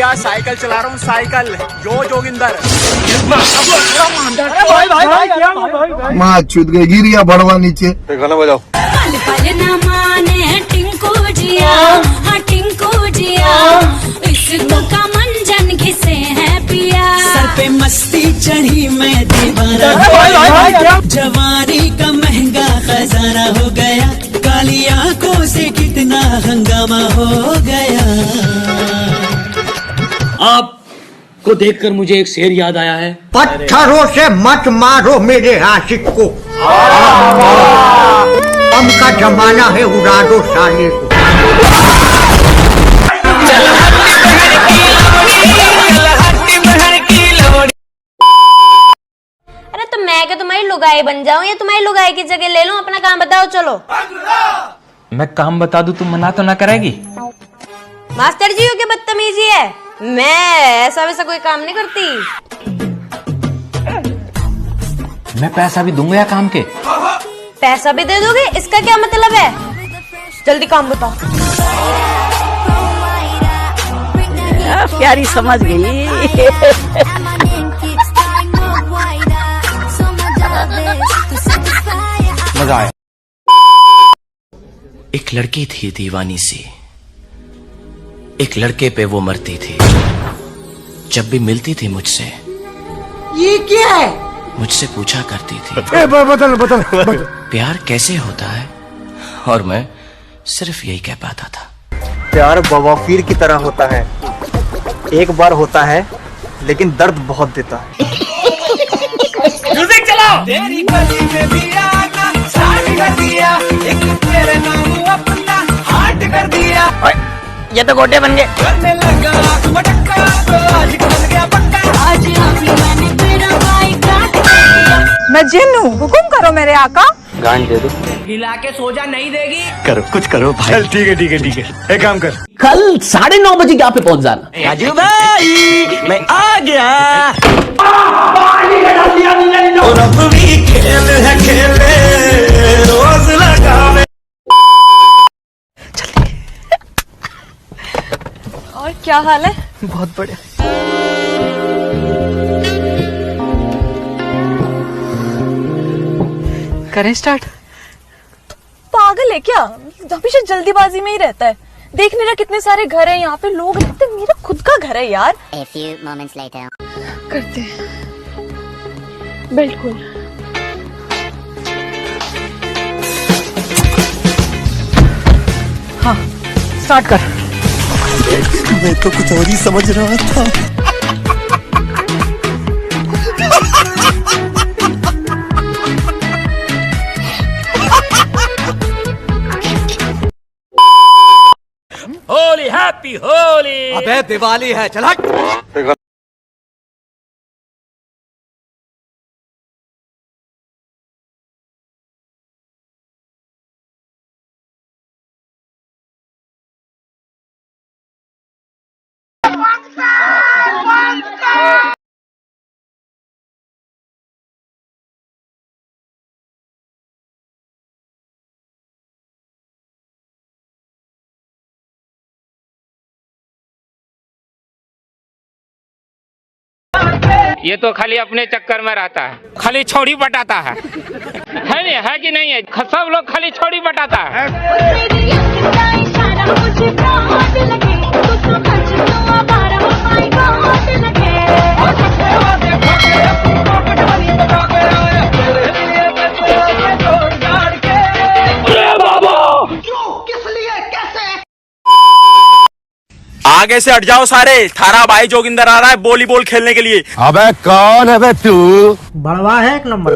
भैया साइकिल चला रहा हूँ, साइकिल जो जोगिंदर। माँ छूट गई, गिरिया बड़वा नीचे। गाना बजाओ। पल पल न माने टिंकू जिया, हाँ टिंकू जिया, इसको का मंजन घिसे है पिया। सर पे मस्ती चढ़ी मैं दीवाना, जवानी का महंगा खजाना हो गया, काली आंखों से कितना हंगामा हो गया। आपको देखकर मुझे एक शेर याद आया है। पत्थरों से मत मारो मेरे आशिक को, हम का जमाना है, उड़ा दो साले को। अरे तो मैं क्या तुम्हारी लुगाई बन जाऊं या तुम्हारी लुगाई की जगह ले लूं? अपना काम बताओ। चलो मैं काम बता दूं, तुम मना तो ना करेगी? मास्टर जी हो के बदतमीजी है, मैं ऐसा वैसा कोई काम नहीं करती। मैं पैसा भी दूंगा या काम के? पैसा भी दे दोगे, इसका क्या मतलब है? जल्दी काम बताओ। प्यारी समझ गई। मजा आया। एक लड़की थी दीवानी सी, एक लड़के पे वो मरती थी। जब भी मिलती थी मुझसे, ये क्या है? मुझसे पूछा करती थी बदल प्यार कैसे होता है, और मैं सिर्फ यही कह पाता था। प्यार बवाफीर की तरह होता है, एक बार होता है लेकिन दर्द बहुत देता है। म्यूजिक चलाओ। तेरी गली में भी आना स्टार्ट कर दिया, एक तेरे नाम अपना हार्ट कर दिया। ये तो गोटे बन गए। करने लगा आँख मटक्का, तो आज बन गया पक्का। आज अभी मैंने तेरा भाई काट दिया। मैं जिन हूँ, हुकुम करो मेरे आका। गान दे दो। हिला के सोजा नहीं देगी। करो कुछ करो भाई। चल ठीक है, एक काम कर, कल 9:30 बजे यहाँ पे पहुंच जाना। राजू भाई मैं आ गया। और अब भी खेल है खेले, रोज लगावे। और क्या हाल है? बहुत बढ़िया। करें स्टार्ट। पागल है क्या? हमेशा जल्दीबाजी में ही रहता है। देख मेरा कितने सारे घर हैं, यहाँ पे लोग रहते हैं, मेरा खुद का घर है यार। A few moments later. करते हैं बिल्कुल। हाँ स्टार्ट कर। मैं तो कुछ और ही समझ रहा था। होली हैप्पी होली। अबे दिवाली है, चल हट। ये तो खाली अपने चक्कर में रहता है, खाली छोड़ी बटाता है नहीं है कि नहीं है? सब लोग खाली छोड़ी बटाता है। आगे से हट जाओ सारे, थारा भाई जोगिंदर आ रहा है वॉलीबॉल खेलने के लिए। अबे कौन है बे तू? बड़वा है एक नंबर।